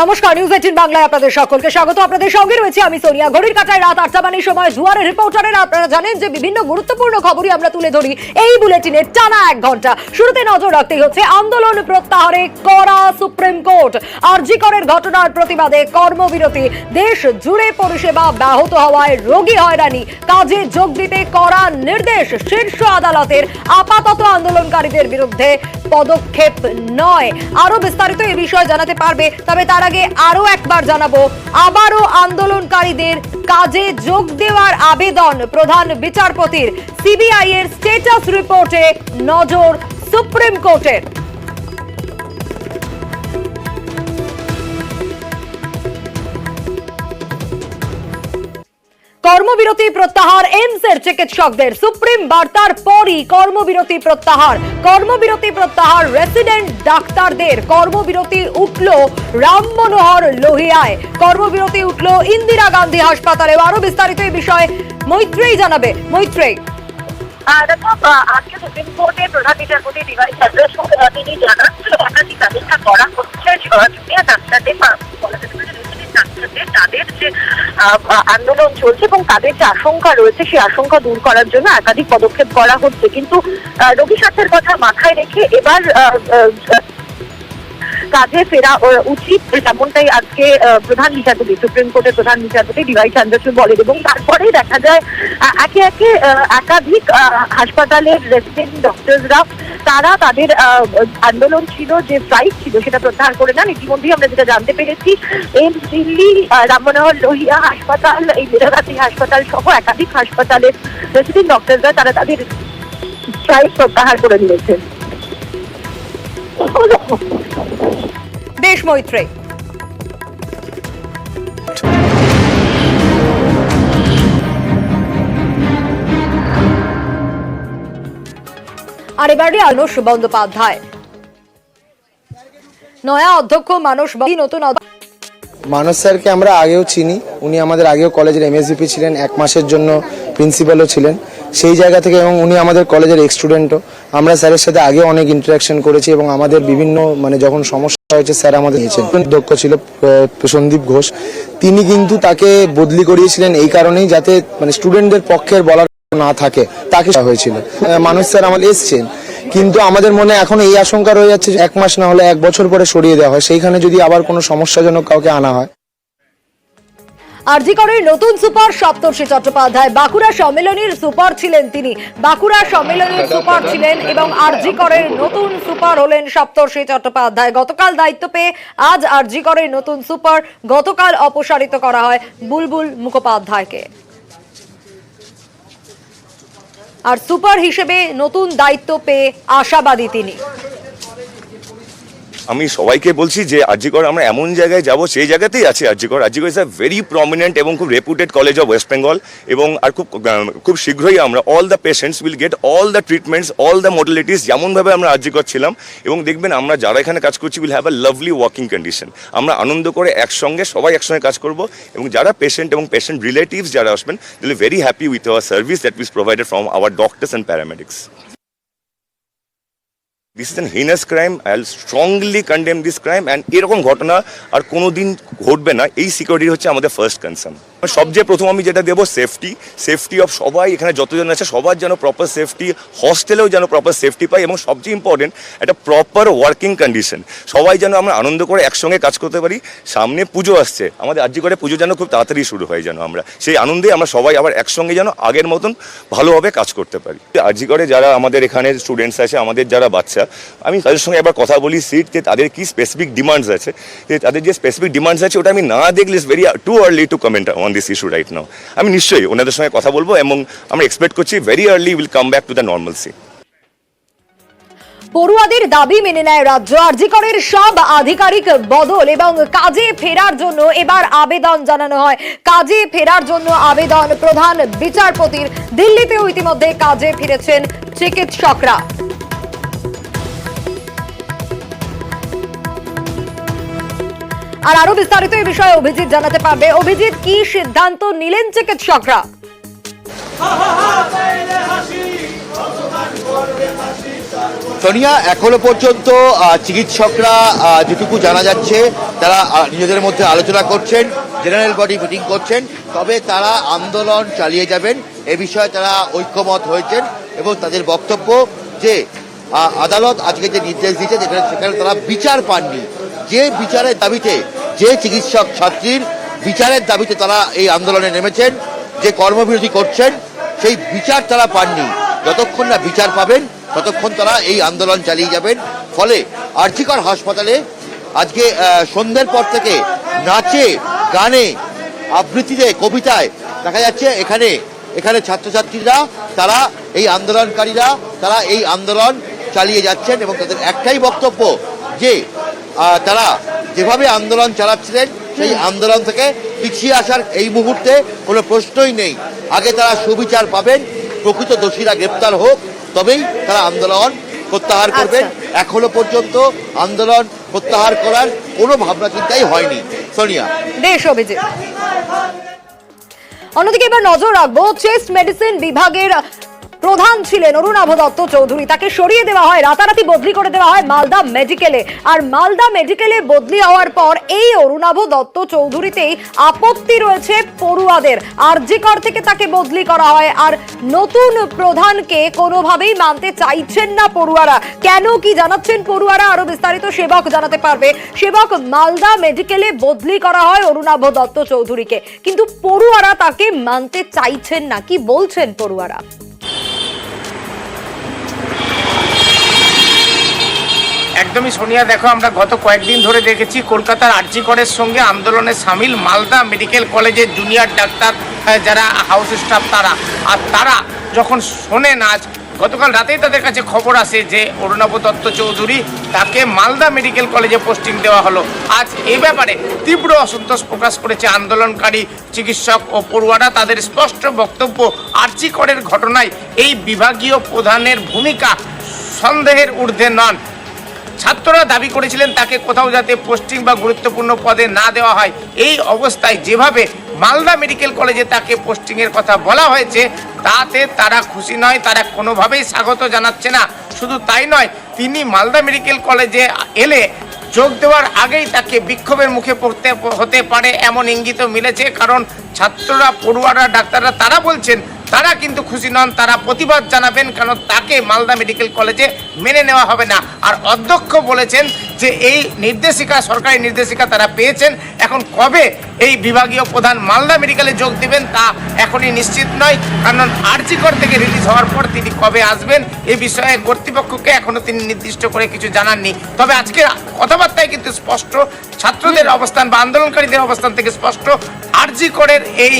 নমস্কার, নিউজ 18 বাংলায় আপনাদের সকলকে স্বাগত। আপনাদের সঙ্গে রয়েছে আমি সোনিয়া। ঘড়ির কাঁটায় রাত 8টা বানিয়ে সময় জুয়ারের রিপোর্টারের। আপনারা জানেন যে বিভিন্ন গুরুত্বপূর্ণ খবরই আমরা তুলে ধরি এই বুলেটিনের টানা 1 ঘন্টা। শুরুতে নজর রাখতেই হচ্ছে আন্দোলন প্রত্যাহারে কড়া সুপ্রিম কোর্ট। আরজি করের ঘটনার প্রতিবাদে কর্মবিরতি। দেশ জুড়ে পরিষেবা ব্যাহত হওয়ায় রোগী হয়রানি, কাজে যোগ দিতে কড়া নির্দেশ শীর্ষ আদালতের। আপাতত আন্দোলনকারীদের বিরুদ্ধে পদক্ষেপ নয়। আরো বিস্তারিত এই বিষয়ে জানাতে পারবে, তবে তার আগে আরো একবার জানাবো, আবারও আন্দোলনকারীদের কাজে যোগ দেওয়ার আবেদন প্রধান বিচারপতির। সিবিআই এর স্ট্যাটাস রিপোর্টে নজর সুপ্রিম কোর্টের। কর্মবিরতি প্রত্যাহার এইমসের চিকিৎসকদের। সুপ্রিম বার্তার পরই কর্মবিরতি প্রত্যাহার। কর্মবিরতি প্রত্যাহার রেসিডেন্ট ডাক্তারদের। কর্মবিরতি উঠল রাম মনোহর লোহিয়ায়, কর্মবিরতি উঠল ইন্দিরা গান্ধী হাসপাতালে। আরো বিস্তারিত এই বিষয়ে মৈত্রেয়ী জানাবে। মৈত্রেয়ী, আজকে সুপ্রিম কোর্টে প্রধান বিচারপতি ডিওয়াই চন্দ্রচূড় তিনি জানান একাধিক ব্যবস্থা করা হচ্ছে জুনিয়র ডাক্তারদের তাদের যে আন্দোলন চলছে এবং তাদের যে আশঙ্কা রয়েছে সেই আশঙ্কা দূর করার জন্য একাধিক পদক্ষেপ করা হচ্ছে। কিন্তু রোগী স্বার্থের কথা মাথায় রেখে এবার কাজে ফেরা উচিত, যেমনটাই আজকে প্রধান বিচারপতি, সুপ্রিম কোর্টের প্রধান বিচারপতি ডিওয়াই চন্দ্রচূড় বলেন। এবং তারপরেই দেখা যায় একে একে একাধিক হাসপাতালের রেসিডেন্ট ডক্টরসরা তারা তাদের আন্দোলন ছিল, যে স্ট্রাইক ছিল, সেটা প্রত্যাহার করে নেন। ইতিমধ্যেই আমরা যেটা জানতে পেরেছি, এইমস দিল্লি, রাম মনোহর লোহিয়া হাসপাতাল, এই ইন্দিরা গান্ধী হাসপাতাল সহ একাধিক হাসপাতালের রেসিডেন্ট ডক্টরসরা তারা তাদের স্ট্রাইক প্রত্যাহার করে নিয়েছে। দেশ মৈত্রেয়ী। আর এবারে মানস বন্দ্যোপাধ্যায়, নয়া অধ্যক্ষ মানস, নতুন মানস স্যারকে আমরা আগেও চিনি, উনি আমাদের আগেও কলেজের এমএসভিপি ছিলেন, 1 মাসের জন্য প্রিন্সিপালও ছিলেন সেই জায়গা থেকে, এবং উনি আমাদের কলেজের এক্স স্টুডেন্টও। আমরা স্যারের সাথে আগে অনেক ইন্টারাকশন করেছি এবং আমাদের বিভিন্ন যখন সমস্যা হয়েছে স্যার আমাদের নিয়েছেন। অধ্যক্ষ ছিল সন্দীপ ঘোষ, তিনি কিন্তু তাকে বদলি করিয়েছিলেন এই কারণেই যাতে স্টুডেন্টদের পক্ষের বলার না থাকে, তাকে হয়েছিল। মানস স্যার আমাদের এসছেন, কিন্তু আমাদের মনে এখন এই আশঙ্কা রয়ে যাচ্ছে 1 মাস না হলে 1 বছর পরে সরিয়ে দেওয়া হয়, সেইখানে যদি আবার কোনো সমস্যাজনক কাউকে আনা হয়। আরজি করের নতুন সুপার সপ্তর্ষি চট্টোপাধ্যায় বাঁকুড়া সম্মেলনের সুপার ছিলেন তিনি। বাঁকুড়া সম্মেলনের সুপার ছিলেন এবং আরজি করের নতুন সুপার হলেন সপ্তর্ষি চট্টোপাধ্যায়। গতকাল দায়িত্ব পেয়ে আজ আরজি করের নতুন সুপার। গতকাল অপসারিত করা হয় বুলবুল মুখোপাধ্যায়কে। আর সুপার হিসেবে নতুন দায়িত্ব পেয়ে আশাবাদী তিনি। আমি সবাইকে বলছি যে আরজি কর আমরা এমন জায়গায় যাব, সেই জায়গাতেই আছে আরজি কর। আরজি কর ইজ আ ভেরি প্রমিনেন্ট এবং খুব reputed college of West Bengal, এবং আর খুব শীঘ্রই আমরা all the patients will get all the treatments, all the modalities যেমনভাবে আমরা আরজি কর ছিলাম। এবং দেখবেন আমরা যারা এখানে কাজ করছি will have a lovely working condition. আমরা আনন্দ করে একসঙ্গে সবাই একসঙ্গে কাজ করব, এবং যারা পেশেন্ট এবং পেশেন্ট রিলেটিভস যারা আসবেন they will very happy with our service that is provided from our doctors and paramedics. This is an heinous crime. I'll strongly condemn this crime, and এরকম ঘটনা আর কোনোদিন ঘটবে না। এই সিকিউরিটি হচ্ছে আমাদের ফার্স্ট কনসার্ন। সবচেয়ে প্রথম আমি যেটা দেবো সেফটি অফ সবাই এখানে যতজন আছে সবার যেন প্রপার সেফটি, হস্টেলেও যেন প্রপার সেফটি পাই, এবং সবচেয়ে ইম্পর্টেন্ট একটা প্রপার ওয়ার্কিং কন্ডিশন। সবাই যেন আমরা আনন্দ করে একসঙ্গে কাজ করতে পারি। সামনে পুজো আসছে, আমাদের আরজি করে পুজো যেন খুব তাড়াতাড়ি শুরু হয়, যেন আমরা সেই আনন্দে আমরা সবাই আবার একসঙ্গে যেন আগের মতন ভালোভাবে কাজ করতে পারি। আরজি করে যারা আমাদের এখানে স্টুডেন্টস আছে, আমাদের যারা বাচ্চা, আমি তাদের সঙ্গে একবার কথা বলি সিট যে তাদের কি স্পেসিফিক ডিমান্ডস আছে। তাদের যে স্পেসিফিক ডিমান্ডস আছে ওটা আমি না দেখলে it's very too early two comment on this issue right now. আমি নিশ্চয়ই ওনাদের সঙ্গে কথা বলবো এবং আমরা এক্সপেক্ট করছি very early will come back to the normalcy. পড়ুয়াদের দাবি মেনে নেয় রাজ্য। আরজি করের সব আধিকারিক বদল এবং কাজে ফেরার জন্য এবার আবেদন জানানো হয়। কাজে ফেরার জন্য আবেদন প্রধান বিচারপতির। দিল্লিতেও ইতিমধ্যে কাজে ফিরেছেন চিকিৎসকরা। আর আরো বিস্তারিত এই বিষয়ে অভিজিৎ জানাতে পারবে। অভিজিৎ, কি সিদ্ধান্ত নিলেন চিকিৎসকরা? সোনিয়া, এখনো পর্যন্ত চিকিৎসকরা যেটুকু জানা যাচ্ছে তারা নিজেদের মধ্যে আলোচনা করছেন, জেনারেল বডি মিটিং করছেন, তবে তারা আন্দোলন চালিয়ে যাবেন এ বিষয়ে তারা ঐক্যমত হয়েছেন এবং তাদের বক্তব্য যে আদালত আজকে যে নির্দেশ দিয়েছে সেখানে তারা বিচার পাননি, যে বিচারের দাবিতে, যে চিকিৎসক ছাত্রীর বিচারের দাবিতে তারা এই আন্দোলনে নেমেছেন, যে কর্মবিরতি করছেন, সেই বিচার তারা পাননি। যতক্ষণ না বিচার পাবেন ততক্ষণ তারা এই আন্দোলন চালিয়ে যাবেন। ফলে আর.জি. কর হাসপাতালে আজকে সন্ধ্যের পর থেকে নাচে, গানে, আবৃত্তিতে, কবিতায় দেখা যাচ্ছে এখানে ছাত্রছাত্রীরা, তারা এই আন্দোলনকারীরা, তারা এই আন্দোলন চালিয়ে যাচ্ছেন এবং তাদের একটাই বক্তব্য যে তারা যেভাবে আন্দোলন চালাচ্ছিলেন সেই আন্দোলন থেকে পিছিয়ে আসার এই মুহূর্তে কোনো প্রশ্নই নেই। আগে তারা সুবিচার পাবেন, প্রকৃত দোষীরা গ্রেপ্তার হোক, তবেই তারা আন্দোলন প্রত্যাহার করবেন। এখনো পর্যন্ত আন্দোলন প্রত্যাহার করার কোনো ভাবনা চিন্তাই হয়নি। সোনিয়া, বেশ অভিজিৎ। অন্যদিকে এবার নজর রাখবো চেস্ট মেডিসিন বিভাগের প্রধান ছিলেন অরুণাভ দত্ত চৌধুরী, তাকে সরিয়ে দেওয়া হয়, রাতারাতি বদলি করে দেওয়া হয় মালদা মেডিকেলে। আর মালদা মেডিকেলে বদলি হওয়ার পর এই অরুণাভ দত্ত চৌধুরীতেই আপত্তি রয়েছে পড়ুয়াদের। আর.জি. কর থেকে তাকে বদলি করা হয়, আর নতুন প্রধানকে কোনোভাবেই মানতে চাইছেন না পড়ুয়ারা। কেন, কি জানাচ্ছেন পড়ুয়ারা, আরো বিস্তারিত সেবক জানাতে পারবে। সেবক, মালদা মেডিকেলে বদলি করা হয় অরুণাভ দত্ত চৌধুরীকে, কিন্তু পড়ুয়ারা তাকে মানতে চাইছেন না, কি বলছেন পড়ুয়ারা? একদমই সোনিয়া, দেখো আমরা গত কয়েকদিন ধরে দেখেছি কলকাতার আর.জি. করের সঙ্গে আন্দোলনে সামিল মালদা মেডিকেল কলেজের জুনিয়র ডাক্তার যারা হাউস স্টাফ তারা যখন শোনেন আজ গতকাল রাতেই তাদের কাছে খবর আসে যে অরুণাভ দত্ত চৌধুরী তাকে মালদা মেডিকেল কলেজে পোস্টিং দেওয়া হলো। আজ এই ব্যাপারে তীব্র অসন্তোষ প্রকাশ করেছে আন্দোলনকারী চিকিৎসক ও পড়ুয়ারা। তাদের স্পষ্ট বক্তব্য, আর.জি. করের ঘটনায় এই বিভাগীয় প্রধানের ভূমিকা সন্দেহের ঊর্ধ্বে নন। ছাত্ররা দাবি করেছিলেন তাকে কোথাও যাতে পোস্টিং বা গুরুত্বপূর্ণ পদে না দেওয়া হয়। এই অবস্থায় যেভাবে মালদা মেডিকেল কলেজে তাকে পোস্টিংয়ের কথা বলা হয়েছে তাতে তারা খুশি নয়, তারা কোনোভাবেই স্বাগত জানাচ্ছে না। শুধু তাই নয়, তিনি মালদা মেডিকেল কলেজে এলে যোগ দেওয়ার আগেই তাকে বিক্ষোভের মুখে পড়তে হতে পারে এমন ইঙ্গিতও মিলেছে। কারণ ছাত্ররা, পড়ুয়ারা, ডাক্তাররা তারা বলছেন তারা কিন্তু খুশি নন, তারা প্রতিবাদ জানাবেন, কারণ তাকে মালদা মেডিকেল কলেজে মেনে নেওয়া হবে না। আর অধ্যক্ষ বলেছেন যে এই নির্দেশিকা, সরকারি নির্দেশিকা তারা পেয়েছেন, এখন কবে এই বিভাগীয় প্রধান মালদা মেডিকেলে যোগ দেবেন তা এখনই নিশ্চিত নয়। কারণ আর.জি. কর থেকে রিলিজ হওয়ার পর তিনি কবে আসবেন এ বিষয়ে কর্তৃপক্ষকে এখনো তিনি নির্দিষ্ট করে কিছু জানাননি। তবে আজকের কথাবার্তায় কিন্তু স্পষ্ট, ছাত্রদের অবস্থান বা আন্দোলনকারীদের অবস্থান থেকে স্পষ্ট, আর.জি. করের এই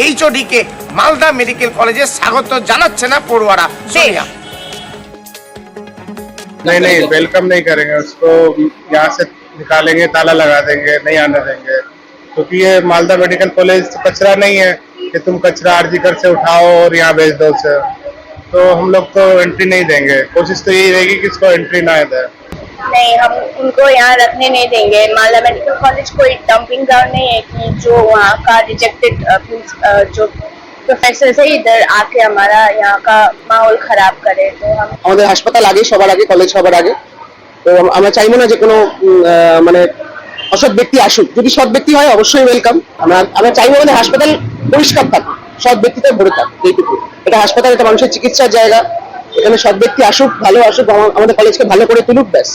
এইচওডিকে মালদা মেডিকেল কলেজে স্বাগত জানাচ্ছে না পড়ুয়ারা। সোনিয়া, नहीं, वेलकम नहीं करेंगे उसको, यहाँ से निकालेंगे, ताला लगा देंगे, नहीं आने देंगे, क्योंकि ये मालदा मेडिकल कॉलेज कचरा नहीं है कि तुम कचरा आर.जी. कर से उठाओ और यहाँ भेज दो उसे। तो हम लोग तो एंट्री नहीं देंगे, कोशिश तो यही रहेगी कि इसको एंट्री ना दे। नहीं, हम उनको यहाँ रखने नहीं देंगे। मालदा मेडिकल कॉलेज कोई डंपिंग ग्राउंड नहीं है कि जो वहाँ का रिजेक्टेड जो प्रोफेसर से इधर आके हमारा यहाँ का माहौल खराब करे। तो हम আমাদের হাসপাতাল আগে, সবার আগে, কলেজ সবার আগে। তো আমরা চাইবো না যে কোনো মানে অসৎ ব্যক্তি আসুক। যদি সৎ ব্যক্তি হয় অবশ্যই ওয়েলকাম। আমরা চাইবো আমাদের হাসপাতাল পরিষ্কার থাকুক, সৎ ব্যক্তিতে ভরে থাকুক, এইটুকু। এটা হাসপাতাল, এটা মানুষের চিকিৎসার জায়গা, এখানে সৎ ব্যক্তি আসুক, ভালো আসুক, আমাদের কলেজকে ভালো করে তুলুক, ব্যাস।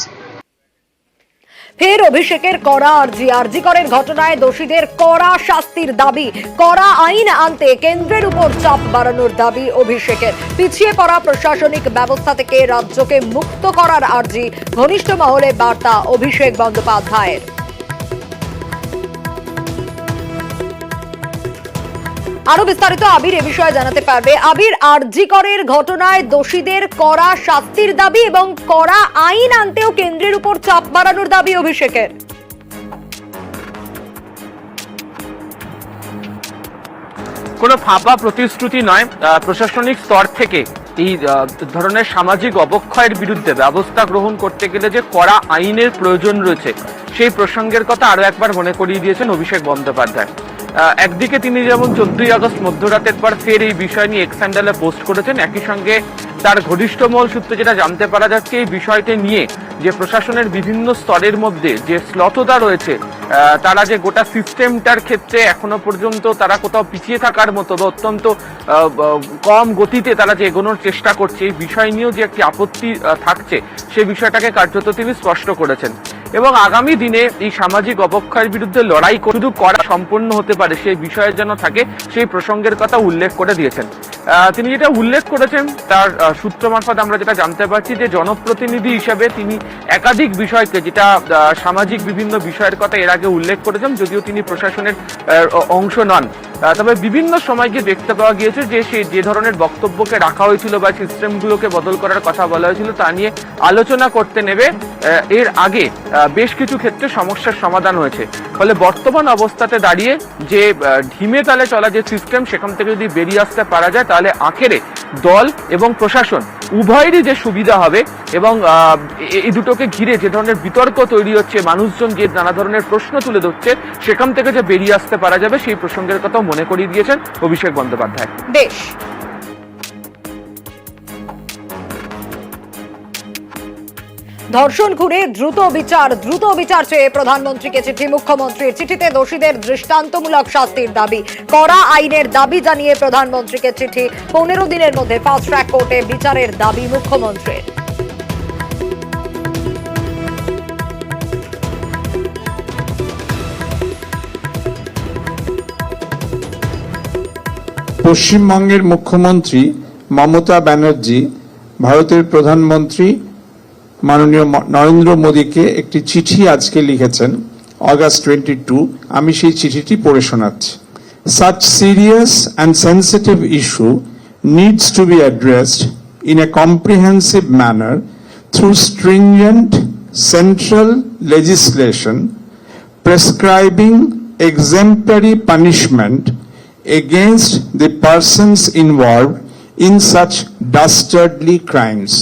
ফের অভিষেকের কড়া আর্জি। আরজি করের ঘটনায় দোষীদের কড়া শাস্তির দাবি, কড়া আইন আনতে কেন্দ্রের উপর চাপ বাড়ানোর দাবি অভিষেকের। পিছিয়ে পড়া প্রশাসনিক ব্যবস্থা থেকে রাজ্যকে মুক্ত করার আর্জি, ঘনিষ্ঠ মহলে বার্তা অভিষেক বন্দ্যোপাধ্যায়ের। আরো বিস্তারিত আবির এ বিষয়ে জানাতে পারবে। আবির, আরজি করের ঘটনায় দোষীদের কড়া শাস্তির দাবি এবং কড়া আইন আনতেও কেন্দ্রের উপর চাপ বাড়ানোর দাবি অভিষেকের। কোনো ফাঁপা প্রতিশ্রুতি নয়, প্রশাসনিক স্তর থেকে এই ধরনের সামাজিক অবক্ষয়ের বিরুদ্ধে ব্যবস্থা গ্রহণ করতে গেলে যে কড়া আইনের প্রয়োজন রয়েছে সেই প্রসঙ্গের কথা আরো একবার মনে করিয়ে দিয়েছেন অভিষেক বন্দ্যোপাধ্যায়। একদিকে তিনি যেমন 14ই আগস্ট মধ্যরাতের পর ফের এই বিষয় নিয়ে এক্স হ্যান্ডেলে পোস্ট করেছেন, একই সঙ্গে তার ঘনিষ্ঠ মহল সূত্রে যেটা জানতে পারা যাচ্ছে এই বিষয়টি নিয়ে যে প্রশাসনের বিভিন্ন স্তরের মধ্যে যে শ্লথতা রয়েছে, তারা যে গোটা সিস্টেমটার ক্ষেত্রে এখনো পর্যন্ত তারা কোথাও পিছিয়ে থাকার মতো বা অত্যন্ত কম গতিতে তারা যে এগোনোর চেষ্টা করছে, এই বিষয় নিয়েও যে একটি আপত্তি থাকছে সেই বিষয়টাকে কার্যত তিনি স্পষ্ট করেছেন। এবং আগামী দিনে এই সামাজিক অবক্ষয়ের বিরুদ্ধে লড়াই শুধু করা সম্পন্ন হতে পারে সেই বিষয়ে যেন থাকে সেই প্রসঙ্গের কথা উল্লেখ করে দিয়েছেন। তিনি যেটা উল্লেখ করেছেন তার সূত্র মারফত আমরা যেটা জানতে পারছি যে জনপ্রতিনিধি হিসেবে তিনি একাধিক বিষয়কে, যেটা সামাজিক বিভিন্ন বিষয়ের কথা এর আগে উল্লেখ করেছেন, যদিও তিনি প্রশাসনের অংশ নন, তবে বিভিন্ন সময় গিয়ে দেখতে পাওয়া গিয়েছে যে সেই যে ধরনের বক্তব্যকে রাখা হয়েছিল বা সিস্টেমগুলোকে বদল করার কথা বলা হয়েছিল তা নিয়ে আলোচনা করতে নেবে এর আগে বেশ কিছু ক্ষেত্রে সমস্যার সমাধান হয়েছে। ফলে বর্তমান অবস্থাতে দাঁড়িয়ে যে ঢিমে তালে চলা যে সিস্টেম, সেখান থেকে যদি বেরিয়ে আসতে পারা যায় তাহলে আখেরে দল এবং প্রশাসন উভয়েরই যে সুবিধা হবে। এবং এই দুটোকে ঘিরে যে ধরনের বিতর্ক তৈরি হচ্ছে, মানুষজন যে নানা ধরনের প্রশ্ন তুলে ধরছে, সেখান থেকে যে বেরিয়ে আসতে পারা যাবে সেই প্রসঙ্গের কথাও মনে করিয়ে দিয়েছেন অভিষেক বন্দ্যোপাধ্যায়। বেশ, ধর্ষণ খুনে দ্রুত বিচার চেয়ে প্রধানমন্ত্রীকে চিঠি। মুখ্যমন্ত্রীর চিঠিতে দোষীদের দৃষ্টান্তমূলক শাস্তির দাবি, কড়া আইনের দাবি জানিয়ে প্রধানমন্ত্রীকে চিঠি। 15 দিনের মধ্যে ফাস্ট ট্র্যাক কোর্টে বিচারের দাবি মুখ্যমন্ত্রীর। পশ্চিমবঙ্গের মুখ্যমন্ত্রী মমতা ব্যানার্জি ভারতের প্রধানমন্ত্রী মাননীয় নরেন্দ্র মোদীকে একটি চিঠি আজকে লিখেছেন অগাস্ট 22। আমি সেই চিঠিটি পড়ে শোনাচ্ছি। Such serious and sensitive issue needs to be addressed in a comprehensive manner through stringent central legislation prescribing exemplary punishment against the persons involved in such dastardly crimes.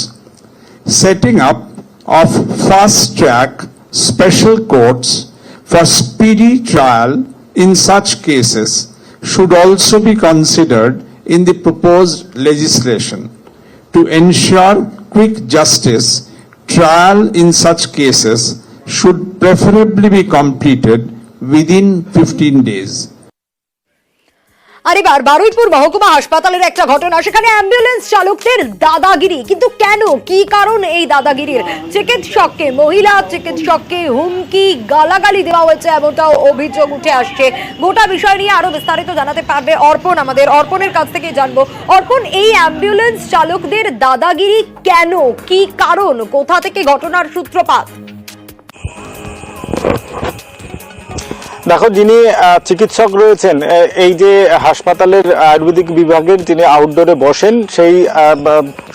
Setting up of fast-track special courts for speedy trial in such cases should also be considered in the proposed legislation. To ensure quick justice, trial in such cases should preferably be completed within 15 days. আর এবার বারুইপুর মহকুমা হাসপাতালের একটা ঘটনা, সেখানে ambulance চালকদের দাদাগিরি। কিন্তু কেন, কি কারণ এই দাদাগিরির? মহিলা চিকিৎসককে হুমকি গালাগালি দেওয়া হয়েছে এমনটাও অভিযোগ উঠে আসছে। গোটা বিষয় নিয়ে আরো বিস্তারিত জানাতে পারবে অর্পণ, আমাদের অর্পণের কাছ থেকে জানবো। অর্পণ, এই অ্যাম্বুলেন্স চালকদের দাদাগিরি কেন, কি কারণ, কোথা থেকে ঘটনার সূত্রপাত? দেখো, যিনি চিকিৎসক রয়েছেন এই যে হাসপাতালের আয়ুর্বেদিক বিভাগের, যিনি আউটডোরে বসেন, সেই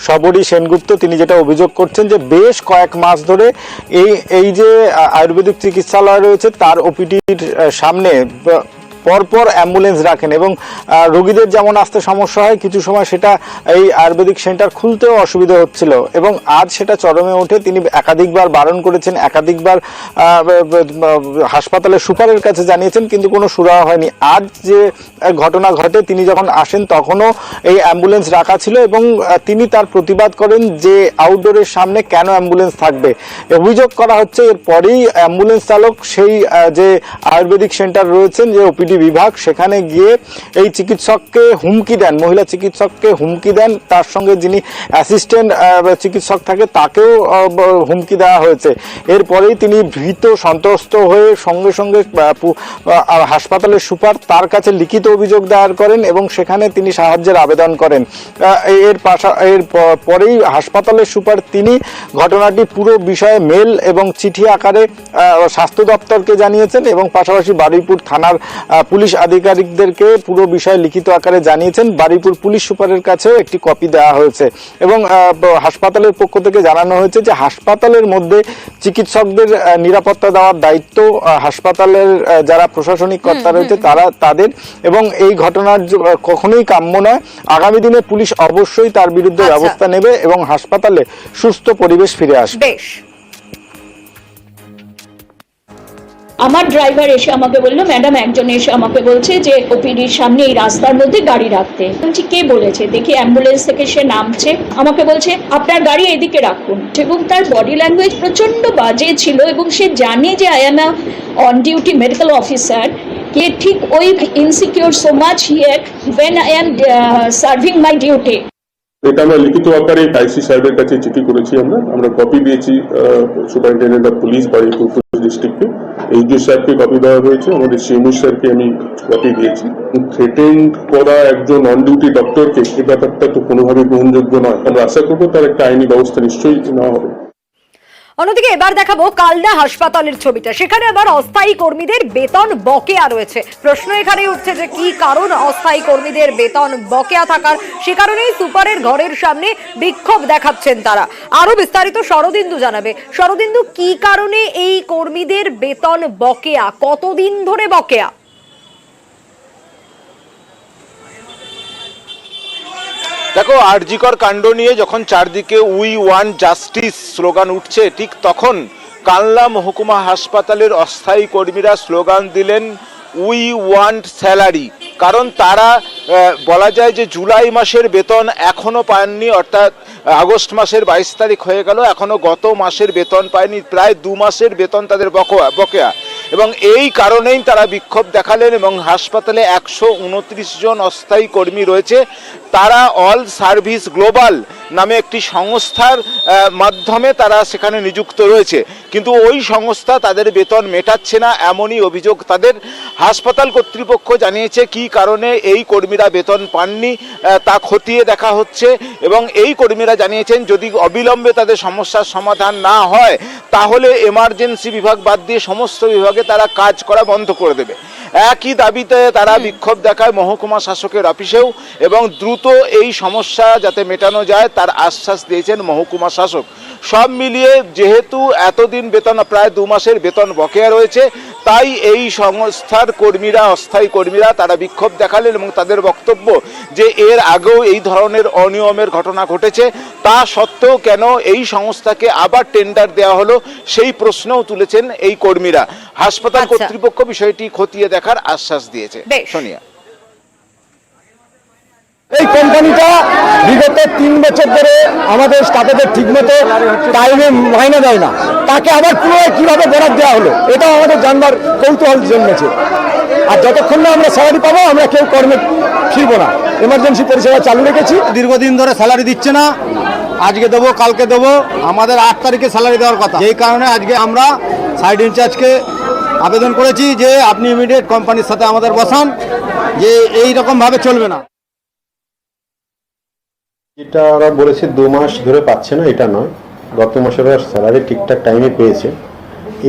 শবরী সেনগুপ্ত তিনি যেটা অভিযোগ করছেন যে বেশ কয়েক মাস ধরে এই যে আয়ুর্বেদিক চিকিৎসালয় রয়েছে তার ওপিডির সামনে পরপর অ্যাম্বুলেন্স রাখেন এবং রোগীদের যেমন আসতে সমস্যা হয়, কিছু সময় সেটা এই আয়ুর্বেদিক সেন্টার খুলতেও অসুবিধা হচ্ছিল। এবং আজ সেটা চরমে ওঠে, তিনি একাধিকবার বারণ করেছেন, একাধিকবার হাসপাতালের সুপারের কাছে জানিয়েছেন, কিন্তু কোনো সুরাহা হয়নি। আজ যে ঘটনা ঘটে, তিনি যখন আসেন তখনও এই অ্যাম্বুলেন্স রাখা ছিল এবং তিনি তার প্রতিবাদ করেন যে আউটডোরের সামনে কেন অ্যাম্বুলেন্স থাকবে। অভিযোগ করা হচ্ছে এরপরেই অ্যাম্বুলেন্স চালক সেই যে আয়ুর্বেদিক সেন্টার রয়েছেন, যে ওপিডি বিভাগ, সেখানে গিয়ে এই চিকিৎসককে হুমকি দেন, মহিলা চিকিৎসককে হুমকি দেন। তার সঙ্গে যিনি অ্যাসিস্ট্যান্ট চিকিৎসক থাকে তাকেও হুমকি দেওয়া হয়েছে। এরপরেই তিনি ভীত সন্ত্রস্ত হয়ে সঙ্গে সঙ্গে হাসপাতালের সুপার তার কাছে লিখিত অভিযোগ দায়ের করেন এবং সেখানে তিনি সাহায্যের আবেদন করেন। এর পরেই হাসপাতালের সুপার তিনি ঘটনাটি পুরো বিষয়ে মেল এবং চিঠি আকারে স্বাস্থ্য দপ্তরকে জানিয়েছেন এবং পাশাপাশি বারুইপুর থানার পুলিশ আধিকারিকদেরকে পুরো বিষয় লিখিত আকারে জানিয়েছেন। বারুইপুর পুলিশ সুপারের কাছেও একটি কপি দেওয়া হয়েছে এবং হাসপাতালের পক্ষ থেকে জানানো হয়েছে যে হাসপাতালের মধ্যে চিকিৎসকদের নিরাপত্তা দেওয়ার দায়িত্ব হাসপাতালের যারা প্রশাসনিক কর্তা রয়েছে তাদের, এবং এই ঘটনার কখনোই কাম্য নয়। আগামী দিনে পুলিশ অবশ্যই তার বিরুদ্ধে ব্যবস্থা নেবে এবং হাসপাতালে সুস্থ পরিবেশ ফিরে আসবে। আমার ড্রাইভার এসে আমাকে বললো, ম্যাডাম একজন এসে আমাকে বলছে যে ওপিডির সামনে এই রাস্তার মধ্যে গাড়ি রাখতে। বলছি কে বলেছে? দেখি অ্যাম্বুলেন্স থেকে সে নামছে, আমাকে বলছে আপনার গাড়ি এদিকে রাখুন। এবং তার বডি ল্যাঙ্গুয়েজ প্রচন্ড বাজে ছিল এবং সে জানে যে I am on duty medical officer. কে ঠিক ওই insecure so much here when I am serving my duty. এটা আমরা লিখিত আকারে আইসি সাহেবের কাছে চিঠি করেছি, আমরা কপি দিয়েছি সুপারিনটেন্ডেন্ট অফ পুলিশ বারুইপুর ডিস্ট্রিক্টকে, এইচডিও সাহেবকে কপি দেওয়া হয়েছে, আমাদের সিএমও স্যারকে আমি কপি দিয়েছি। থ্রেটেন্ড করা একজন অন ডিউটি ডক্টরকে এই ব্যাপারটা তো কোনোভাবে গ্রহণযোগ্য নয়। আমরা আশা করবো তার একটা আইনি ব্যবস্থা নিশ্চয়ই নেওয়া হবে। অন্যদিকে এবার দেখাবো কালনা হাসপাতালের ছবিটা। সেখানে আবার অস্থায়ী কর্মীদের বেতন বকেয়া রয়েছে। প্রশ্ন এখানে উঠছে যে কি কারণ অস্থায়ী কর্মীদের বেতন বকেয়া থাকার। সে কারণেই সুপারের ঘরের সামনে বিক্ষোভ দেখাচ্ছেন তারা। আরো বিস্তারিত শরদিন্দু জানাবে। শরদিন্দু, কি কারণে এই কর্মীদের বেতন বকেয়া, কতদিন ধরে বকেয়া? দেখো, আরজিকর কাণ্ড নিয়ে যখন চারদিকে উই ওয়ান্ট জাস্টিস স্লোগান উঠছে, ঠিক তখন কালনা মহকুমা হাসপাতালের অস্থায়ী কর্মীরা স্লোগান দিলেন উই ওয়ান্ট স্যালারি। কারণ তারা বলা যায় যে জুলাই মাসের বেতন এখনো পাননি, অর্থাৎ আগস্ট মাসের 22 তারিখ হয়ে গেল, এখনো গত মাসের বেতন পায়নি। প্রায় 2 মাসের বেতন তাদের বকেয়া, এবং এই কারণেই তারা বিক্ষোভ দেখালেন। এবং হাসপাতালে 129 জন অস্থায়ী কর্মী রয়েছে। তারা অল সার্ভিস গ্লোবাল নামে একটি সংস্থার মাধ্যমে তারা সেখানে নিযুক্ত রয়েছে, কিন্তু ওই সংস্থা তাদের বেতন মেটাচ্ছে না, এমনই অভিযোগ তাদের। হাসপাতাল কর্তৃপক্ষ জানিয়েছে কি কারণে এই কর্মীরা বেতন পাননি তা খতিয়ে দেখা হচ্ছে, এবং এই কর্মীরা জানিয়েছেন যদি অবিলম্বে তাদের সমস্যার সমাধান না হয় তাহলে এমার্জেন্সি বিভাগ বাদ দিয়ে সমস্ত বিভাগে তারা কাজ করা বন্ধ করে দেবে। একই দাবিতে তারা বিক্ষোভ দেখায় মহকুমা শাসকের অফিসেও, এবং দ্রুত এই সমস্যা যাতে মেটানো যায় তার আশ্বাস দিয়েছেন মহকুমা শাসক। সব মিলিয়ে যেহেতু এতদিন বেতন, প্রায় 2 মাসের বেতন বকেয়া রয়েছে, তাই এই সংস্থার কর্মীরা, অস্থায়ী কর্মীরা তারা বিক্ষোভ দেখালেন। এবং তাদের বক্তব্য যে এর আগেও এই ধরনের অনিয়মের ঘটনা ঘটেছে, তা সত্ত্বেও কেন এই সংস্থাকে আবার টেন্ডার দেওয়া হলো সেই প্রশ্নও তুলেছেন এই কর্মীরা। হাসপাতাল কর্তৃপক্ষ বিষয়টি খতিয়ে দেখার আশ্বাস দিয়েছে। সোনিয়া, এই কোম্পানিটা বিগত 3 বছর ধরে আমাদের স্টাফেদের ঠিকমতো টাইমে মাইনে দেয় না, তাকে আবার পুনরায় কিভাবে বরাদ দেওয়া হলো এটাও আমাদের জানবার কৌতূহল জন্মেছে। আর যতক্ষণ না আমরা স্যালারি পাবো আমরা কেউ কর্মে ফিরবো না। এমার্জেন্সি পরিষেবা চালু রেখেছি, দীর্ঘদিন ধরে স্যালারি দিচ্ছে না, আজকে দেবো কালকে দেবো, আমাদের 8 তারিখে স্যালারি দেওয়ার কথা। এই কারণে আজকে আমরা সাইড ইনচার্জকে আবেদন করেছি যে আপনি ইমিডিয়েট কোম্পানির সাথে আমাদের বসান, যে এই রকম ভাবে চলবে না। এটা ওরা বলেছে 2 মাস ধরে পাচ্ছে না, এটা নয়, গত মাসে ওরা স্যালারি ঠিকঠাক টাইমে পেয়েছে।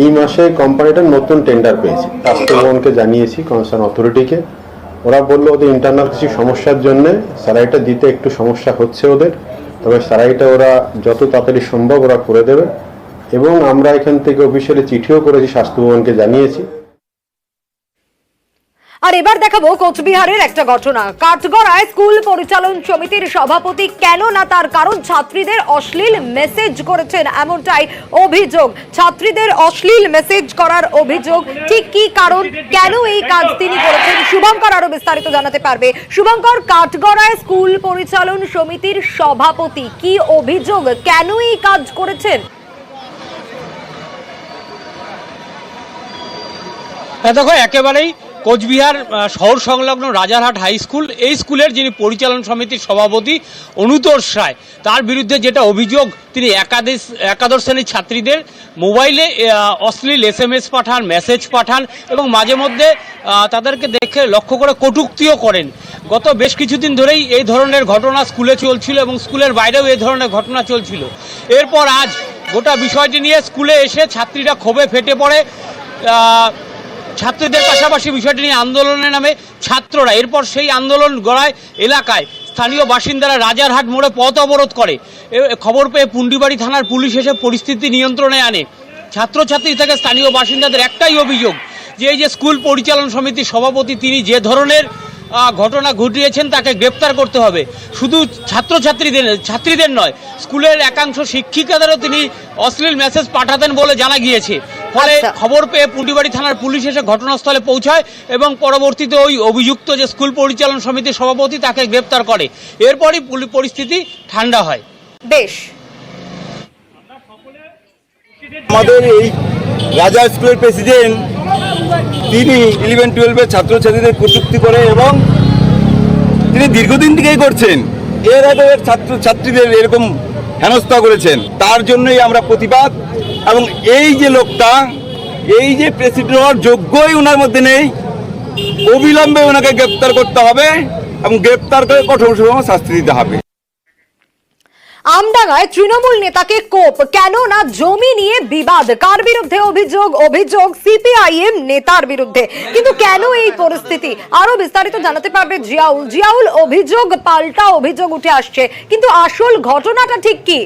এই মাসে কোম্পানিটা নতুন টেন্ডার পেয়েছে, স্বাস্থ্য ভবনকে জানিয়েছি, কনসার্ন অথরিটিকে। ওরা বললো ওদের ইন্টারনাল কিছু সমস্যার জন্য স্যালারিটা দিতে একটু সমস্যা হচ্ছে ওদের, তবে স্যালারিটা ওরা যত তাড়াতাড়ি সম্ভব ওরা করে দেবে। এবং আমরা এখান থেকে অফিসিয়ালি চিঠিও করেছি, স্বাস্থ্য ভবনকে জানিয়েছি। আর এবার দেখাবো কোচবিহারের একটা ঘটনা। কাঠগড়ায় স্কুল পরিচালন সমিতির সভাপতি কেন না, তার কারণ ছাত্রীদের অশ্লীল মেসেজ করেছেন, এমনটাই অভিযোগ। ছাত্রীদের অশ্লীল মেসেজ করার অভিযোগ, ঠিক কি কারণ, কেন এই কাজ তিনি করেছেন, শুভঙ্কর আরো বিস্তারিত জানাতে পারবে। শুভঙ্কর, কাঠগড়ায় স্কুল পরিচালন সমিতির সভাপতি, কি অভিযোগ, কেন এই কাজ করেছেন? দেখো, একেবারেই কোচবিহার শহর সংলগ্ন রাজারহাট হাই স্কুল, এই স্কুলের যিনি পরিচালন সমিতির সভাপতি অনুতোষ রায়, তার বিরুদ্ধে যেটা অভিযোগ, তিনি একাদশ শ্রেণীর ছাত্রীদের মোবাইলে অশ্লীল SMS পাঠান, মেসেজ পাঠান, এবং মাঝে মধ্যে তাদেরকে দেখে লক্ষ্য করে কটূক্তিও করেন। গত বেশ কিছুদিন ধরেই এই ধরনের ঘটনা স্কুলে চলছিল এবং স্কুলের বাইরেও এই ধরনের ঘটনা চলছিল। এরপর আজ গোটা বিষয়টি নিয়ে স্কুলে এসে ছাত্রীরা ক্ষোভে ফেটে পড়ে। ছাত্রীদের পাশাপাশি বিষয়টি নিয়ে আন্দোলনের নামে ছাত্ররা, এরপর সেই আন্দোলন গড়ায় এলাকায় স্থানীয় বাসিন্দারা রাজারহাট মোড়ে পথ অবরোধ করে। খবর পেয়ে পুন্ডিবাড়ি থানার পুলিশ এসে পরিস্থিতি নিয়ন্ত্রণে আনে। ছাত্রছাত্রী থেকে স্থানীয় বাসিন্দাদের একটাই অভিযোগ যে এই যে স্কুল পরিচালন সমিতির সভাপতি, তিনি যে ধরনের ঘটনা ঘটিয়েছেন তাকে গ্রেপ্তার করতে হবে। শুধু ছাত্রীদের নয়, স্কুলের একাংশ শিক্ষিকাদেরও তিনি অশ্লীল মেসেজ পাঠাতেন বলে জানা গিয়েছে। ফলে আচ্ছা। খবর পেয়ে পুটিবাড়ি থানার পুলিশ এসে ঘটনাস্থলে পৌঁছায় এবং পরবর্তীতে ওই অভিযুক্ত যে স্কুল পরিচালন সমিতির সভাপতি তাকে গ্রেপ্তার করে। এরপরই পরিস্থিতি ঠান্ডা হয়। বেশ, আমাদের এই রাজা স্কুলের প্রেসিডেন্ট তিনি 11-12 ছাত্রছাত্রীদের কটূক্তি করে এবং তিনি দীর্ঘদিন থেকেই করছেন। এর আগে ছাত্রছাত্রীদের এরকম হেনস্থা করেছেন, তার জন্যই আমরা প্রতিবাদ। এবং এই যে লোকটা, এই যে প্রেসিডেন্ট হওয়ার যোগ্যই ওনার মধ্যে নেই, অবিলম্বে ওনাকে গ্রেপ্তার করতে হবে এবং গ্রেপ্তার করে কঠোর শাস্তি দিতে হবে। আমডাঙ্গায় তৃণমূল নেতাকে কোপ, কেন না জমি নিয়ে বিবাদ। কার বিরুদ্ধে অভিযোগ? অভিযোগ সিপিআইএম নেতার বিরুদ্ধে। কিন্তু কেন এই পরিস্থিতি, আরো বিস্তারিত জানাতে পারবে জিয়াউল। জিয়াউল, অভিযোগ পাল্টা অভিযোগ উঠে আসছে, কিন্তু আসল ঘটনাটা ঠিক কি?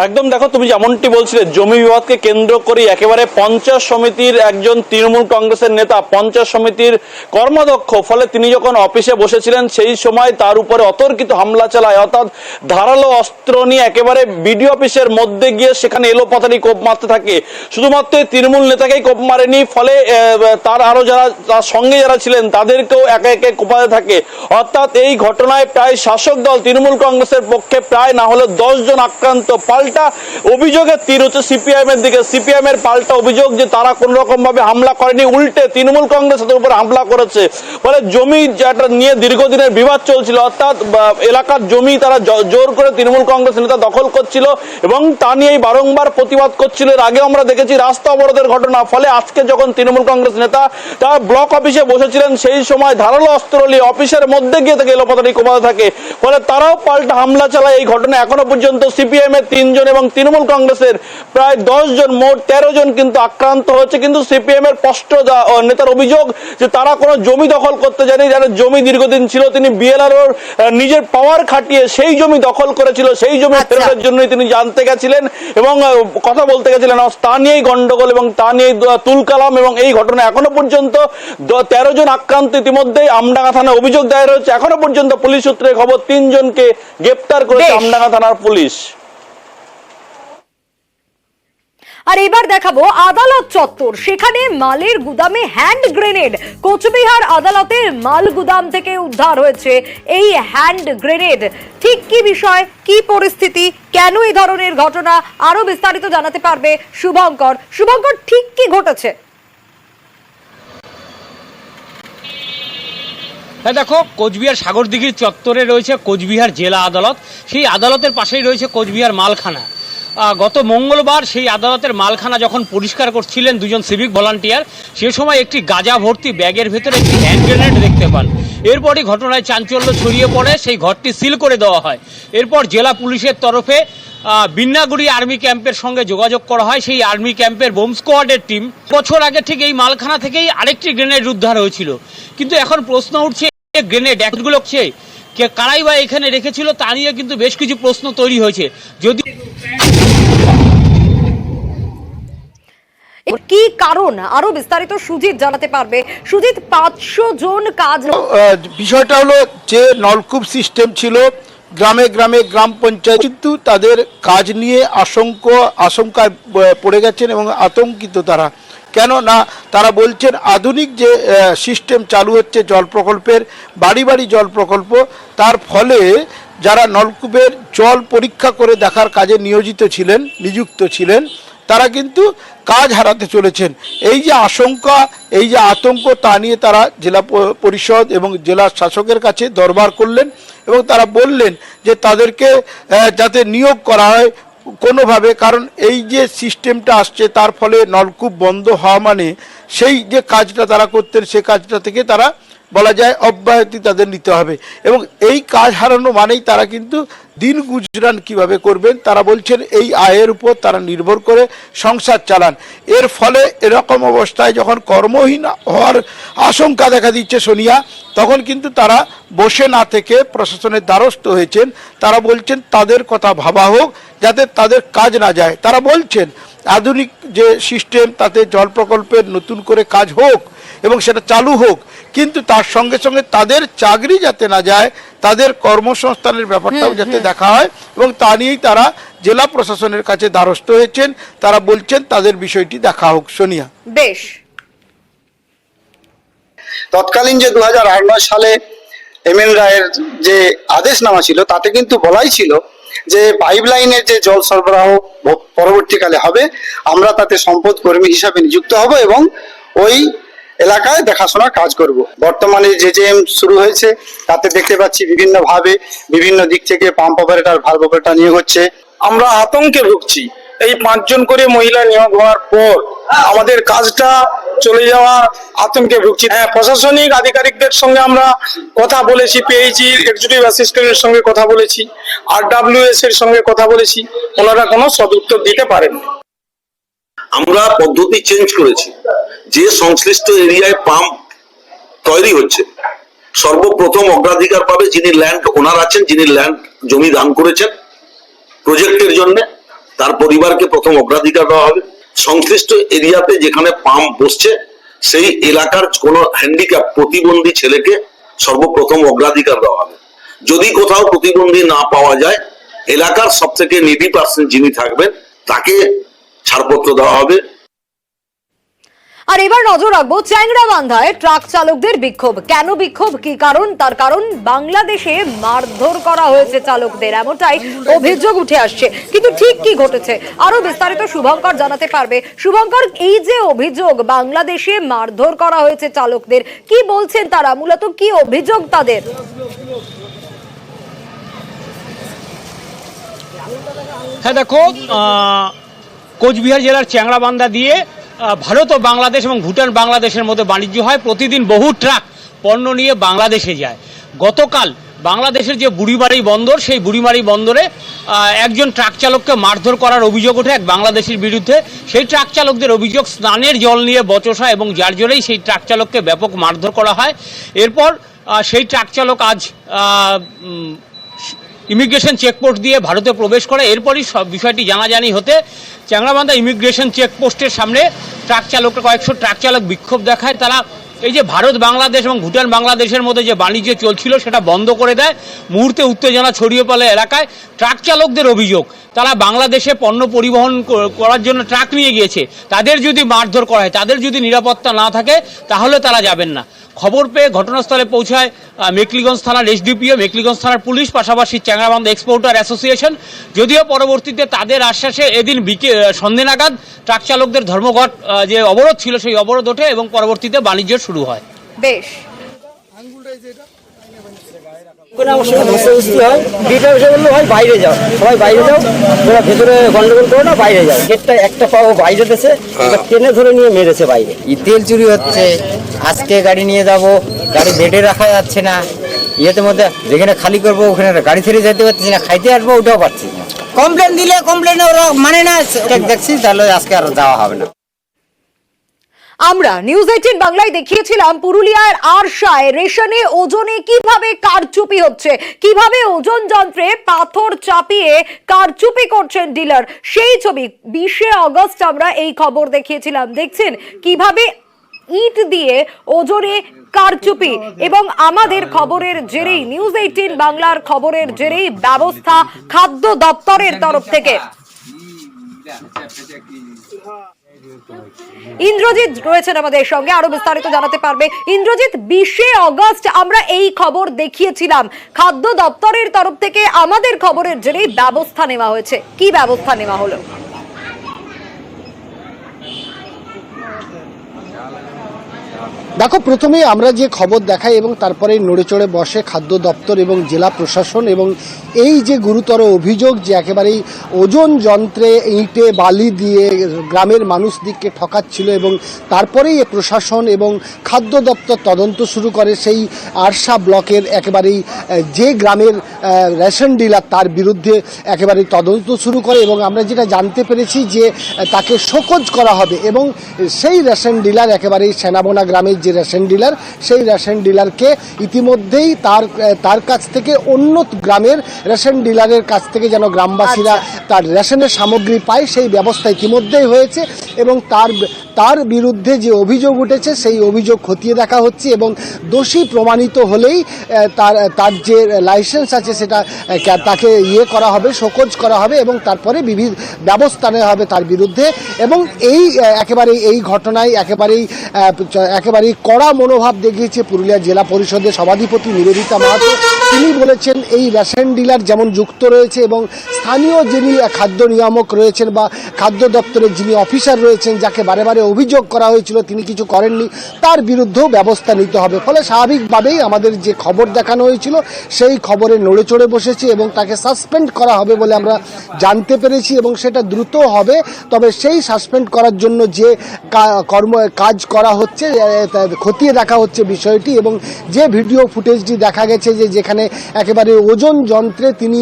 একদম, দেখো তুমি যেমনটি বলছিলে, জমি বিবাদকে কেন্দ্র করে একেবারে পঞ্চায়েত সমিতির একজন তৃণমূল কংগ্রেসের নেতা, পঞ্চায়েত সমিতির কর্মাধ্যক্ষ, ফলে তিনি যখন অফিসে বসেছিলেন সেই সময় তার উপরে অতর্কিত হামলা চালায়, অর্থাৎ ধারালো অস্ত্র নিয়ে একেবারে বিডিও অফিসের মধ্যে গিয়ে সেখানে এলোপাতাড়ি কোপ মারতে থাকে। শুধুমাত্র তৃণমূল নেতাকেই কোপ মারেনি, ফলে তার আরো যারা তার সঙ্গে যারা ছিলেন তাদেরকেও একে একে কোপাতে থাকে। অর্থাৎ এই ঘটনায় প্রায় শাসক দল তৃণমূল কংগ্রেসের পক্ষে প্রায় না হলে 10 জন আক্রান্ত। পাল্টা অভিযোগের তীর হচ্ছে সিপিআইএম এর দিকে। সিপিআইএম এর পাল্টা অভিযোগ যে তারা কোন রকম ভাবে হামলা করেনি, উল্টে তৃণমূল কংগ্রেসের উপর হামলা করেছে। ফলে জমি যেটা নিয়ে দীর্ঘদিনের বিবাদ চলছিল, অর্থাৎ এলাকার জমি তারা জোর করে তৃণমূল কংগ্রেস নেতা দখল করছিল এবং তা নিয়েই বারংবার প্রতিবাদ করছিল। এর আগে আমরা দেখেছি রাস্তা অবরোধের ঘটনা। ফলে আজকে যখন তৃণমূল কংগ্রেস নেতা তারা ব্লক অফিসে বসেছিলেন সেই সময় ধারালো অস্ত্র নিয়ে অফিসের মধ্যে গিয়ে থেকে এলোপাতাড়ি কোপাতে থাকে। ফলে তারাও পাল্টা হামলা চালায়। এই ঘটনা এখনো পর্যন্ত সিপিআইএম এর 3 জন এবং তৃণমূল কংগ্রেসের প্রায় 10 জন, মোট 13 জন কিন্তু আক্রান্ত হচ্ছে। কিন্তু সিপিএম এর স্পষ্ট নেতার অভিযোগ যে তারা কোনো জমি দখল করতে যায়নি। যারা জমি দীর্ঘদিন ছিল, তিনি বিএলআরওর নিজের পাওয়ার খাটিয়ে সেই জমি দখল করেছিল, সেই জমি ফেরতের জন্যই তিনি জানতে গেছিলেন এবং কথা বলতে গেছিলেন। তা নিয়েই গন্ডগোল এবং তা নিয়েই তুলকালাম এবং এই ঘটনা এখনো পর্যন্ত 13 জন আক্রান্ত। ইতিমধ্যে আমডাঙ্গা থানায় অভিযোগ দায়ের হয়েছে। এখনো পর্যন্ত পুলিশ সূত্রে খবর 3 জনকে গ্রেপ্তার করেছে আমডাঙ্গা থানার পুলিশ। আর এবার দেখাবো আদালত চত্বর, সেখানে মালের গুদামে হ্যান্ড গ্রেনেড। কোচবিহার আদালতের মাল গুদাম থেকে উদ্ধার হয়েছে এই হ্যান্ড গ্রেনেড। ঠিক কি বিষয়, কি পরিস্থিতি, কেন এই ধরনের ঘটনা, আরো বিস্তারিত জানাতে পারবে শুভঙ্কর। শুভঙ্কর, ঠিক কি ঘটেছে? হ্যাঁ, দেখো, কোচবিহার সাগরদিঘির চত্বরে রয়েছে কোচবিহার জেলা আদালত। সেই আদালতের পাশেই রয়েছে কোচবিহার মালখানা। গত মঙ্গলবার সেই আদালতের মালখানা যখন পরিষ্কার করছিলেন 2 জন সিভিক ভলান্টিয়ার, সে সময় একটি গাঁজা ভর্তি ব্যাগের ভেতরে একটি হ্যান্ড গ্রেনেড দেখতে পান। এরপরই ঘটনায় চাঞ্চল্য ছড়িয়ে পড়ে, সেই ঘরটি সিল করে দেওয়া হয়। এরপর জেলা পুলিশের তরফে বিন্নাগুড়ি আর্মি ক্যাম্পের সঙ্গে যোগাযোগ করা হয়। সেই আর্মি ক্যাম্পের বোম স্কোয়াডের টিম, বছর আগে ঠিক এই মালখানা থেকেই আরেকটি গ্রেনেড উদ্ধার হয়েছিল। কিন্তু এখন প্রশ্ন উঠছে, গ্রেনেড একগুলো কারাই বা এখানে রেখেছিল তা নিয়ে কিন্তু বেশ কিছু প্রশ্ন তৈরি হয়েছে। যদি কি কারণ, আরো বিস্তারিত সুজিত জানাতে পারবে। সুজিত, 500 জন কাজ, বিষয়টা হলো যে নলকূপ সিস্টেম ছিল গ্রামে গ্রামে, গ্রাম পঞ্চায়েত, কিন্তু তাদের কাজ নিয়ে আশঙ্কায় পড়ে গেছেন এবং আতঙ্কিত তারা। কেন না তারা বলছেন আধুনিক যে সিস্টেম চালু হচ্ছে জল প্রকল্পের, বাড়ি বাড়ি জল প্রকল্প, তার ফলে যারা নলকূপের জল পরীক্ষা করে দেখার কাজে নিযুক্ত ছিলেন তারা কিন্তু কাজ হারাতে চলেছেন। এই যে আশঙ্কা, এই যে আতঙ্ক, তা নিয়ে তারা জেলা পরিষদ এবং জেলা শাসকের কাছে দরবার করলেন এবং তারা বললেন যে তাদেরকে যাতে নিয়োগ করা হয় কোনোভাবে, কারণ এই যে সিস্টেমটা আসছে তার ফলে নলকূপ বন্ধ হওয়া মানে সেই যে কাজটা তারা করতেন সে কাজটা থেকে তারা বলা যায় অব্যাহতি তাদের নিতে হবে এবং এই কাজ হারানো মানেই তারা কিন্তু দিন গুজরান কিভাবে করবেন তারা বলছেন এই আয়ের উপর তারা নির্ভর করে সংসার চালান। এর ফলে এরকম অবস্থায় যখন কর্মহীন হওয়ার আশঙ্কা দেখা দিচ্ছে সোনিয়া, তখন কিন্তু তারা বসে না থেকে প্রশাসনের দ্বারস্থ হয়েছেন। তারা বলছেন তাদের কথা ভাবা হোক যাতে তাদের কাজ না যায়। তারা বলছেন আধুনিক যে সিস্টেম তাতে জল প্রকল্পের নতুন করে কাজ হোক, এবং সেটা চালু হোক, কিন্তু তার সঙ্গে সঙ্গে তাদের চাকরি যাতে না যায়, তাদের কর্মসংস্থানের ব্যাপারটাও যাতে দেখা হয়, এবং তা নিয়েই তারা জেলা প্রশাসনের কাছে দ্বারস্থ হয়েছেন। তারা বলছেন তাদের বিষয়টি দেখা হোক। সোনিয়া, বেশ। তৎকালীন যে 2008 সালে এমএন রায়ের যে আদেশনামা ছিল তাতে কিন্তু বলাই ছিল যে পাইপলাইনের যে জল সরবরাহ পরবর্তীকালে হবে, আমরা তাতে সম্পদ কর্মী হিসাবে নিযুক্ত হব এবং ওই এলাকায় দেখাশোনার কাজ করব। বর্তমানে জেজেএম শুরু হয়েছে, তাতে দেখতে পাচ্ছি বিভিন্নভাবে বিভিন্ন দিক থেকে পাম্প অপারেটর, ভালভ অপারেটর নিয়োগ হচ্ছে। আমরা আতঙ্কে ভুগছি। এই 5 জন করে মহিলা নিয়োগ হওয়ার পর আমাদের কাজটা চলে যাওয়া আতঙ্কে ভুগছি। হ্যাঁ, প্রশাসনিক আধিকারিকদের সঙ্গে আমরা কথা বলেছি, পিএইচই এক্সিকিউটিভ অ্যাসিস্ট্যান্টের সঙ্গে কথা বলেছি, আরডব্লিউএস এর সঙ্গে কথা বলেছি, ওনারা কোনো সদুত্তর দিতে পারেন। আমরা পদ্ধতি চেঞ্জ করেছি। যে সংশ্লিষ্ট এরিয়ায় পাম্প তৈরি হচ্ছে সর্বপ্রথম অগ্রাধিকার পাবে যিনি ল্যান্ড ওনার আছেন, যিনি ল্যান্ড জমি দান করেছেন প্রজেক্টের জন্য, তার পরিবারকে প্রথম অগ্রাধিকার দেওয়া হবে। সংশ্লিষ্ট এরিয়াতে যেখানে পাম্প বসছে সেই এলাকার কোনো হ্যান্ডিক্যাপ প্রতিবন্ধী ছেলেকে সর্বপ্রথম অগ্রাধিকার দেওয়া হবে। যদি কোথাও প্রতিবন্ধী না পাওয়া যায়, এলাকার সব থেকে নিডি পার্সন যিনি থাকবেন তাকে ছাড়পত্র দেওয়া হবে। আর এবার নজর রাখবো চ্যাংড়াবান্ধায় ট্রাক চালকদের বিক্ষোভ। কেন বিক্ষোভ, কি কারণ? তার কারণ বাংলাদেশে মারধর করা হয়েছে চালকদের, এমনটাই অভিযোগ উঠে আসছে। কিন্তু ঠিক কি ঘটেছে আরো বিস্তারিত শুভঙ্কর জানাতে পারবে। শুভঙ্কর, এই যে অভিযোগ বাংলাদেশে মারধর করা হয়েছে চালকদের, কি বলছেন তারা, মূলত কি অভিযোগ তাদের? হ্যাঁ দেখো, কোচবিহার জেলার চ্যাংড়াবান্ধা দিয়ে ভারত ও বাংলাদেশ এবং ভুটান বাংলাদেশের মধ্যে বাণিজ্য হয়। প্রতিদিন বহু ট্রাক পণ্য নিয়ে বাংলাদেশে যায়। গতকাল বাংলাদেশের যে বুড়িমারি বন্দর, সেই বুড়িমারি বন্দরে একজন ট্রাক চালককে মারধর করার অভিযোগ ওঠে এক বাংলাদেশির বিরুদ্ধে। সেই ট্রাক চালকদের অভিযোগ স্নানের জল নিয়ে বচসা, এবং যার জন্যই সেই ট্রাক চালককে ব্যাপক মারধর করা হয়। এরপর সেই ট্রাক চালক আজ ইমিগ্রেশন চেকপোস্ট দিয়ে ভারতে প্রবেশ করে। এরপরই সব বিষয়টি জানাজানি হতে চ্যাংড়াবান্ধা ইমিগ্রেশন চেকপোস্টের সামনে কয়েকশো ট্রাক চালক বিক্ষোভ দেখায়। তারা এই যে ভারত বাংলাদেশ এবং ভুটান বাংলাদেশের মধ্যে যে বাণিজ্য চলছিল সেটা বন্ধ করে দেয়। মুহূর্তে উত্তেজনা ছড়িয়ে পড়ে এলাকায়। ট্রাক চালকদের অভিযোগ, তারা বাংলাদেশে পণ্য পরিবহন করার জন্য ট্রাক নিয়ে গিয়েছে, তাদের যদি মারধর করা হয়, তাদের যদি নিরাপত্তা না থাকে, তাহলে তারা যাবেন না। খবর পেয়ে ঘটনাস্থলে পৌঁছায় মেকলিগঞ্জ থানার এসডিপিও, মেকলিগঞ্জ থানার পুলিশ, পাশাপাশি চ্যাংড়াবান্ধা এক্সপোর্টার অ্যাসোসিয়েশন। যদিও পরবর্তীতে তাদের আশ্বাসে এদিন সন্ধ্যে নাগাদ ট্রাক চালকদের ধর্মঘট যে অবরোধ ছিল সেই অবরোধ ওঠে এবং পরবর্তীতে বাণিজ্য শুরু হয়। বেশ। বাইরে যাও, সবাই বাইরে যাও, তোরা ভেতরে গন্ডগোল করো না, বাইরে যাও। গেটটা একটা পাও বাইরে দিয়েছে, টেনে ধরে নিয়ে মেরেছে বাইরে। তেল চুরি হচ্ছে, আজকে গাড়ি নিয়ে যাব, গাড়ি বেডে রাখা যাচ্ছে না, ইয়েতে মধ্যে যেখানে খালি করবো ওখানে গাড়ি ছেড়ে যেতে পারছি না, খাইতে আসবো ওটাও পারছি না। কমপ্লেন দিলে কমপ্লেন ওরা মানে না, দেখছি তাহলে আজকে আর যাওয়া হবে না। আমরা নিউজ 18 বাংলায় দেখিয়েছিলাম পুরুলিয়ার আরশায় রেশনে ওজনে কিভাবে কারচুপি হচ্ছে, কিভাবে ওজন যন্ত্রে পাথর চাপিয়ে কারচুপি করছেন ডিলার। সেই ছবি 20 আগস্ট আমরা এই খবর দেখিয়েছিলাম। দেখছেন কিভাবে ইট দিয়ে ওজনে কারচুপি, এবং আমাদের খবরের জেরেই, নিউজ 18 বাংলার খবরের জেরেই ব্যবস্থা খাদ্য দপ্তরের তরফ থেকে। ইন্দ্রজিৎ রয়েছেন আমাদের সঙ্গে, আরো বিস্তারিত জানাতে পারবে। ইন্দ্রজিৎ, 20 আগস্ট আমরা এই খবর দেখিয়েছিলাম, খাদ্য দপ্তরের তরফ থেকে আমাদের খবরের জেরেই ব্যবস্থা নেওয়া হয়েছে। কি ব্যবস্থা নেওয়া হলো? দেখো, প্রথমেই আমরা যে খবর দেখাই এবং তারপরে নড়ে চড়ে বসে খাদ্য দপ্তর এবং জেলা প্রশাসন, এবং এই যে গুরুতর অভিযোগ যে একেবারেই ওজন যন্ত্রে ইটে বালি দিয়ে গ্রামের মানুষদিকে ঠকাচ্ছিল, এবং তারপরেই প্রশাসন এবং খাদ্য দপ্তর তদন্ত শুরু করে। সেই আরশা ব্লকের একেবারেই যে গ্রামের রেশন ডিলার তার বিরুদ্ধে একেবারেই তদন্ত শুরু করে, এবং আমরা যেটা জানতে পেরেছি যে তাকে শোকজ করা হবে, এবং সেই রেশন ডিলার একেবারেই সেনাবোনা গ্রামের যে রেশন ডিলার, সেই রেশন ডিলারকে ইতিমধ্যেই তার কাছ থেকে অন্য গ্রামের রেশন ডিলারের কাছ থেকে যেন গ্রামবাসীরা তার রেশনের সামগ্রী পায় সেই ব্যবস্থা ইতিমধ্যেই হয়েছে, এবং তার বিরুদ্ধে যে অভিযোগ উঠেছে সেই অভিযোগ খতিয়ে দেখা হচ্ছে এবং দোষী প্রমাণিত হলেই তার যে লাইসেন্স আছে সেটা তাকে করা হবে, শোকজ করা হবে এবং তারপরে বিবিধ ব্যবস্থা নেওয়া হবে তার বিরুদ্ধে। এবং একেবারে এই ঘটনায় একেবারেই কড়া মনোভাব দেখিয়েছে পুরুলিয়া জেলা পরিষদের সভাধিপতি নিবেদিতা মাহাতো। তিনি বলেছেন এই রেশন ডিলার যেমন যুক্ত রয়েছে এবং স্থানীয় যিনি খাদ্য নিয়ামক রয়েছেন বা খাদ্য দপ্তরের যিনি অফিসার রয়েছেন, যাকে বারে বারে অভিযোগ করা হয়েছিল তিনি কিছু করেননি, তার বিরুদ্ধেও ব্যবস্থা নিতে হবে। ফলে স্বাভাবিকভাবেই আমাদের যে খবর দেখানো হয়েছিল সেই খবরে নড়ে চড়ে বসেছে এবং তাকে সাসপেন্ড করা হবে বলে আমরা জানতে পেরেছি এবং সেটা দ্রুত হবে। তবে সেই সাসপেন্ড করার জন্য যে কাজ করা হচ্ছে, খতিয়ে দেখা হচ্ছে বিষয়টি এবং যে ভিডিও ফুটেজটি দেখা গেছে যেখানে একেবারে ওজন যন্ত্রে তিনি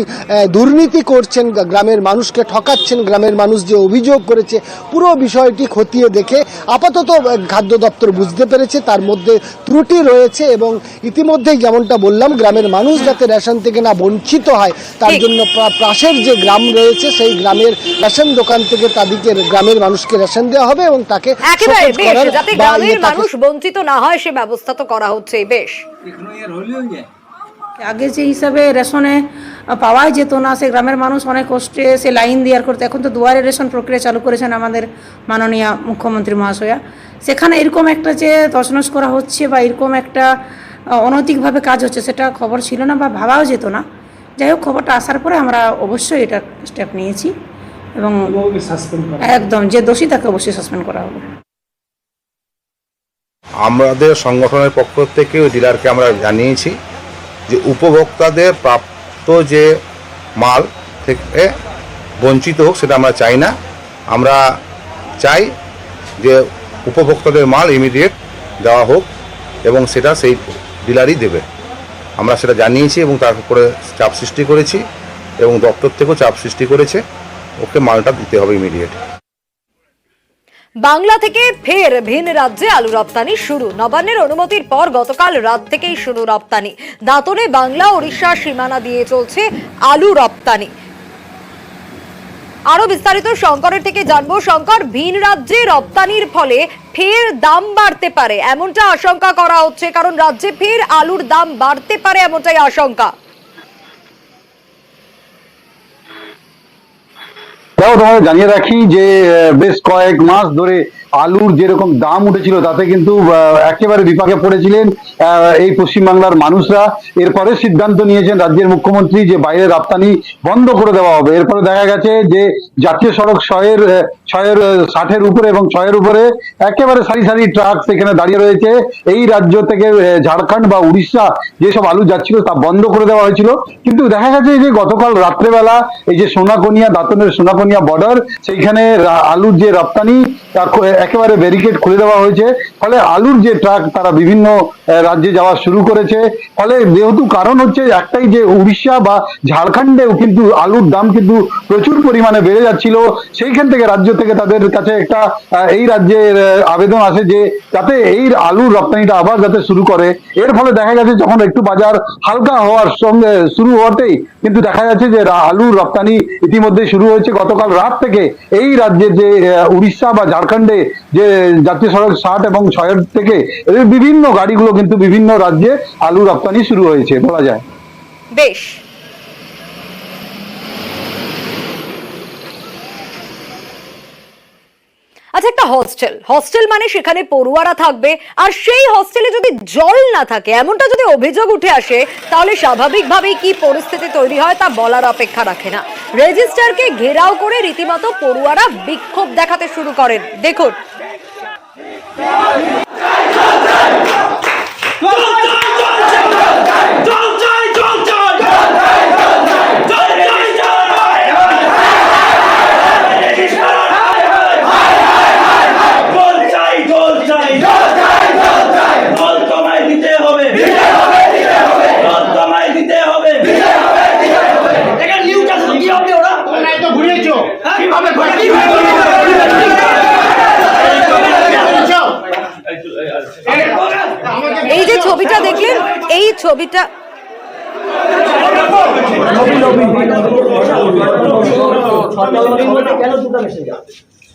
দুর্নীতি করছেন, গ্রামের মানুষকে ঠকাচ্ছেন, গ্রামের মানুষ যে অভিযোগ করেছে, পুরো বিষয়টি খতিয়ে দেখে আপাতত খাদ্য দপ্তর বুঝতে পেরেছে তার মধ্যে ত্রুটি রয়েছে এবং ইতিমধ্যেই যেমনটা বললাম গ্রামের মানুষ যাতে রেশন থেকে না বঞ্চিত হয় তার জন্য পাশের যে গ্রাম রয়েছে সেই গ্রামের রেশন দোকান থেকে তাদেরকে গ্রামের মানুষকে রেশন দেওয়া হবে এবং তাকে যাতে গ্রামের মানুষ বঞ্চিত না হয় সে ব্যবস্থা তো করা হচ্ছে। বেশ, আগে যে হিসাবে রেশনে পাওয়াই যেত না, সে গ্রামের মানুষ অনেক কষ্টে সে লাইন দেওয়ার করতে, এখন তো দুয়ারে রেশন প্রক্রিয়া চালু করেছেন আমাদের মাননীয় মুখ্যমন্ত্রী মহাশয়া। সেখানে এরকম একটা যে তছনছ করা হচ্ছে বা এরকম একটা অনৈতিকভাবে কাজ হচ্ছে সেটা খবর ছিল না বা ভাবাও যেত না। যাই হোক, খবরটা আসার পরে আমরা অবশ্যই এটা স্টেপ নিয়েছি এবং একদম যে দোষী তাকে অবশ্যই সাসপেন্ড করা হবে। আমাদের সংগঠনের পক্ষ থেকে ওই ডিলারকে আমরা জানিয়েছি যে উপভোক্তাদের প্রাপ্ত যে মাল থেকে বঞ্চিত হোক সেটা আমরা চাই না। আমরা চাই যে উপভোক্তাদের মাল ইমিডিয়েট দেওয়া হোক এবং সেটা সেই ডিলারই দেবে। আমরা সেটা জানিয়েছি এবং তার উপরে চাপ সৃষ্টি করেছি এবং দপ্তর থেকেও চাপ সৃষ্টি করেছে, ওকে মালটা দিতে হবে ইমিডিয়েট। বাংলা থেকে ফের ভিন রাজ্যে আলু রপ্তানি শুরু। নবান্নের অনুমতির পর গতকাল রাত থেকেই শুরু রপ্তানি। দাঁতনে বাংলা ওড়িশা সীমানা দিয়ে চলছে আলু রপ্তানি। আরো বিস্তারিত শঙ্করের থেকে জানবো। শঙ্কর, ভিন রাজ্যে রপ্তানির ফলে ফের দাম বাড়তে পারে এমনটা আশঙ্কা করা হচ্ছে, কারণ রাজ্যে ফের আলুর দাম বাড়তে পারে এমনটাই আশঙ্কা। তোমাদের জানিয়ে রাখি যে বেশ কয়েক মাস ধরে আলুর যেরকম দাম উঠেছিল তাতে কিন্তু একেবারে বিপাকে পড়েছিলেন এই পশ্চিমবাংলার মানুষরা। এরপরে সিদ্ধান্ত নিয়েছেন রাজ্যের মুখ্যমন্ত্রী যে বাইরে রপ্তানি বন্ধ করে দেওয়া হবে। এরপরে দেখা গেছে যে জাতীয় সড়ক 60-এর উপরে এবং 6-এর উপরে একেবারে সারি সারি ট্রাক সেখানে দাঁড়িয়ে রয়েছে। এই রাজ্য থেকে ঝাড়খণ্ড বা উড়িষ্যা যেসব আলু যাচ্ছিল তা বন্ধ করে দেওয়া হয়েছিল। কিন্তু দেখা গেছে যে গতকাল রাত্রেবেলা এই যে দাঁতনের সোনাকনিয়া বর্ডার, সেইখানে আলুর যে রপ্তানি তার একেবারে ব্যারিকেড খুলে দেওয়া হয়েছে। ফলে আলুর যে ট্রাক তারা বিভিন্ন রাজ্যে যাওয়া শুরু করেছে। ফলে যেহেতু কারণ হচ্ছে একটাই যে উড়িষ্যা বা ঝাড়খণ্ডেও কিন্তু আলুর দাম কিন্তু প্রচুর পরিমাণে বেড়ে যাচ্ছিল, সেইখান থেকে রাজ্য থেকে তাদের কাছে একটা এই রাজ্যের আবেদন আসে যে যাতে এই আলুর রপ্তানিটা আবার যাতে শুরু করে। এর ফলে দেখা গেছে যখন একটু বাজার হালকা হওয়ার সঙ্গে শুরু হওয়াতেই কিন্তু দেখা যাচ্ছে যে আলুর রপ্তানি ইতিমধ্যে শুরু হয়েছে। গতকাল রাত থেকে এই রাজ্যের যে উড়িষ্যা বা ঝাড়খণ্ডে যে জাতীয় সড়ক 60 এবং 6 থেকে বিভিন্ন গাড়িগুলো কিন্তু বিভিন্ন রাজ্যে আলু রপ্তানি শুরু হয়েছে বলা যায়। বেশ, আচ্ছা, একটা হস্টেল মানে সেখানে পড়ুয়ারা থাকবে, আর সেই হস্টেলে যদি জল না থাকে এমনটা যদি অভিযোগ উঠে আসে তাহলে স্বাভাবিকভাবেই কি পরিস্থিতি তৈরি হয় তা বলার অপেক্ষা রাখে না। রেজিস্ট্রারকে ঘেরাও করে রীতিমতো পড়ুয়ারা বিক্ষোভ দেখাতে শুরু করেন। দেখুন। এই যে ছবিটা দেখলেন, এই ছবিটা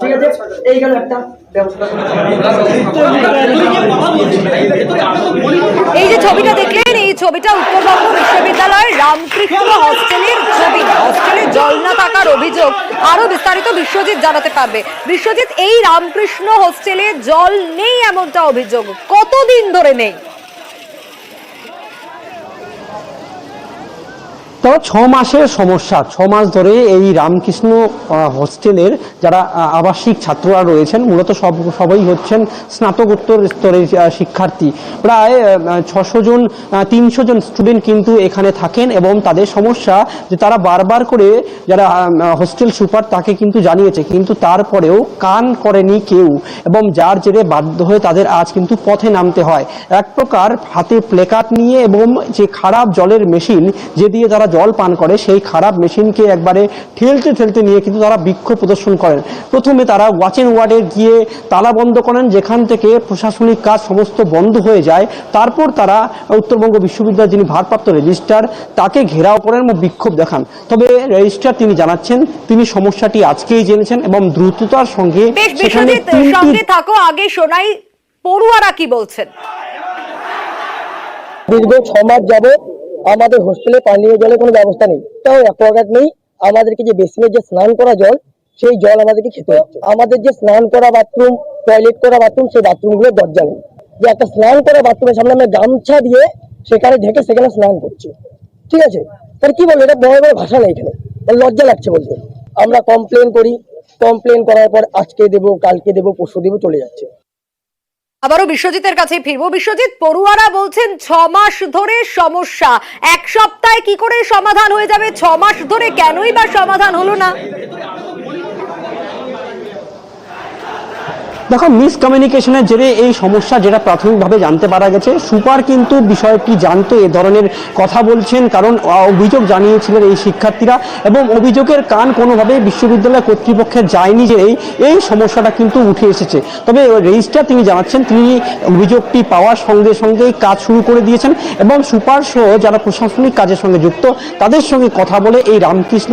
ঠিক আছে, এই গেল একটা এই যে ছবিটা দেখলেন, এই ছবিটা উত্তরবঙ্গ বিশ্ববিদ্যালয়ের রামকৃষ্ণ হস্টেলের ছবি। হস্টেলে জল না থাকার অভিযোগ, আরো বিস্তারিত বিশ্বজিৎ জানাতে পারবে। বিশ্বজিৎ, এই রামকৃষ্ণ হোস্টেলে জল নেই এমনটা অভিযোগ, কতদিন ধরে নেই? তো 6 মাসের সমস্যা, 6 মাস ধরে এই রামকৃষ্ণ হোস্টেলের যারা আবাসিক ছাত্ররা রয়েছেন, মূলত সবাই হচ্ছেন স্নাতকোত্তর স্তরের শিক্ষার্থী। প্রায় 600 জন 300 জন স্টুডেন্ট কিন্তু এখানে থাকেন এবং তাদের সমস্যা যে তারা বারবার করে যারা হোস্টেল সুপার তাকে কিন্তু জানিয়েছে, কিন্তু তারপরেও কান করেনি কেউ, এবং যার জেরে বাধ্য হয়ে তাদের আজ কিন্তু পথে নামতে হয়। এক প্রকার হাতে প্লেকার্ড নিয়ে এবং যে খারাপ জলের মেশিন যে দিয়ে তারা জল পান করে, সেই খারাপ মেশিনকে একবারে ঠেলতে নিয়ে কিন্তু তারা বিক্ষোভ প্রদর্শন করেন। প্রথমে তারা ওয়াচ এন্ড ওয়ার্ডে গিয়ে তালা বন্ধ করেন, যেখান থেকে প্রশাসনিক কাজ সমস্ত বন্ধ হয়ে যায়। তারপর তারা উত্তরবঙ্গ বিশ্ববিদ্যালয়ের যিনি ভারপ্রাপ্ত রেজিস্ট্রার তাকে ঘেরাও করেন এবং বিক্ষোভ দেখান। তবে রেজিস্ট্রার তিনি জানাচ্ছেন তিনি সমস্যাটি আজকেই জেনেছেন এবং দ্রুততার সঙ্গে সেখানে সঙ্গে থাকো। আগে শোনাই পড়ুয়ারা কি বলছেন। দীর্ঘ 6 মাস যাবত আমাদের হোস্টেলে পানীয় জলের কোনো ব্যবস্থা নেই, তাও অ্যাকোয়াগার্ড নেই। আমাদেরকে যে বেসিনে যে স্নান করা জল, সেই জল আমাদেরকে খেতে হচ্ছে। আমাদের যে স্নান করা বাথরুম, টয়লেট করা বাথরুম, সেই বাথরুমগুলোর দরজা নেই। যে একটা স্নান করা বাথরুমের সামনে আমরা গামছা দিয়ে সেখানে ঢেকে সেখানে স্নান করছি, ঠিক আছে? তাহলে কি বলবো, এটা বড় বড় ভাষা নেই, এখানে লজ্জা লাগছে বলতে। আমরা কমপ্লেন করি, কমপ্লেন করার পর আজকে দেবো, কালকে দেবো, পরশু দেবো, চলে যাচ্ছে। আবারও বিশ্বজিতের কাছে ফিরবো। বিশ্বজিৎ, পড়ুয়ারা বলছেন 6 মাস ধরে সমস্যা, 1 সপ্তাহে কি করে সমাধান হয়ে যাবে? 6 মাস ধরে কেনই বা সমাধান হলো না? দেখো, মিসকমিউনিকেশনের জেরে এই সমস্যা যেটা প্রাথমিকভাবে জানতে পারা গেছে। সুপার কিন্তু বিষয়টি জানতো, এ ধরনের কথা বলছেন, কারণ অভিযোগ জানিয়েছিলেন এই শিক্ষার্থীরা এবং অভিযোগের কান কোনোভাবে বিশ্ববিদ্যালয় কর্তৃপক্ষের যায়নি যে এই সমস্যাটা কিন্তু উঠে এসেছে। তবে রেজিস্ট্রার তিনি জানাচ্ছেন তিনি অভিযোগটি পাওয়ার সঙ্গে সঙ্গেই কাজ শুরু করে দিয়েছেন এবং সুপার সহ যারা প্রশাসনিক কাজের সঙ্গে যুক্ত তাদের সঙ্গে কথা বলে এই রামকৃষ্ণ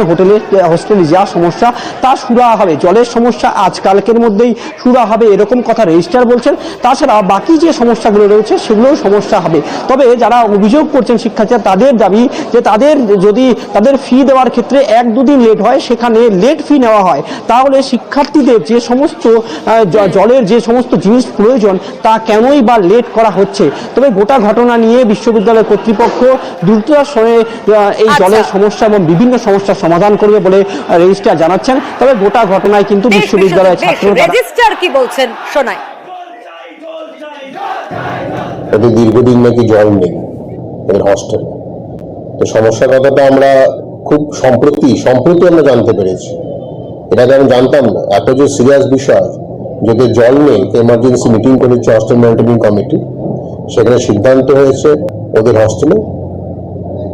হোস্টেলে যা সমস্যা তা সুরাহা হবে। জলের সমস্যা আজকালকের মধ্যেই সুরাহা হবে, এরকম কথা রেজিস্ট্রার বলছেন। তাছাড়া বাকি যে সমস্যাগুলো রয়েছে সেগুলোও সমস্যা হবে। তবে যারা অভিযোগ করছেন শিক্ষার্থীরা, তাদের দাবি যে তাদের যদি তাদের ফি দেওয়ার ক্ষেত্রে 1-2 দিন লেট হয়, সেখানে লেট ফি নেওয়া হয়, তাহলে শিক্ষার্থীদের যে সমস্ত জলের যে সমস্ত জিনিস প্রয়োজন তা কেনই বা লেট করা হচ্ছে। তবে গোটা ঘটনা নিয়ে বিশ্ববিদ্যালয় কর্তৃপক্ষ দ্রুততার সঙ্গে এই জলের সমস্যা এবং বিভিন্ন সমস্যার সমাধান করবে বলে রেজিস্ট্রার জানাচ্ছেন। তবে গোটা ঘটনায় কিন্তু বিশ্ববিদ্যালয়ের ছাত্ররা রেজিস্ট্রার কি বলছেন শোনাই। দীর্ঘদিন নাকি জল নেই এদের হস্টেল, তো সমস্যার কথাটা আমরা খুব সম্প্রতি আমরা জানতে পেরেছি। এটাকে আমি জানতাম না, এত যে সিরিয়াস বিষয়, যদি জল নেই এমার্জেন্সি মিটিং করেছে হস্টেল মেনটেনিং কমিটি, সেখানে সিদ্ধান্ত হয়েছে ওদের হস্টেলে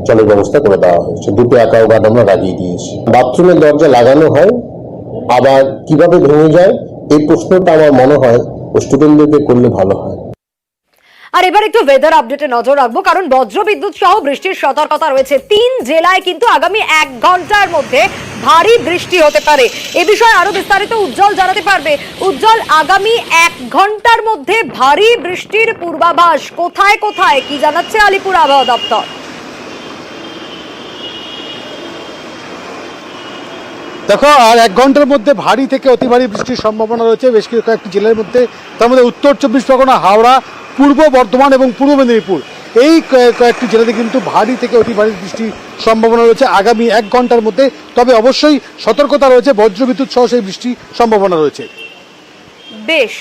জলের ব্যবস্থা করে দেওয়া হয়েছে। 2টো অ্যাকোয়াগার্ড আমরা লাগিয়ে দিয়েছি। বাথরুমের দরজা লাগানো হয়, আবার কিভাবে ভেঙে যায় এই প্রশ্নটা আমার মনে হয় স্টুডেন্টদেরকে করলে ভালো হয়। আর এবার একটু ওয়েদার আপডেটে নজর রাখবো, কারণ বজ্রবিদ্যুৎ সহ বৃষ্টির সতর্কতা রয়েছে। 3 জেলায় কিন্তু আগামী 1 ঘন্টার মধ্যে ভারী বৃষ্টি হতে পারে। এ বিষয়ে আরো বিস্তারিত উজ্জ্বল জানাতে পারবে। উজ্জ্বল, আগামী 1 ঘন্টার মধ্যে ভারী বৃষ্টির পূর্বাভাস কোথায় কোথায় কি জানাচ্ছে আলিপুর আবহাওয়া দপ্তর? দেখো, আর 1 ঘন্টার মধ্যে ভারী থেকে অতি ভারী বৃষ্টির সম্ভাবনা রয়েছে বেশ কয়েকটি জেলার মধ্যে। তার মধ্যে উত্তর 24 পরগনা, হাওড়া, পূর্ব বর্ধমান এবং পূর্ব মেদিনীপুর, এই কয়েকটি জেলাতে কিন্তু ভারী থেকে অতি ভারী বৃষ্টির সম্ভাবনা রয়েছে আগামী 1 ঘন্টার মধ্যে। তবে অবশ্যই সতর্কতা রয়েছে, বজ্রবিদ্যুৎ সহ সেই বৃষ্টির সম্ভাবনা রয়েছে। বেশ।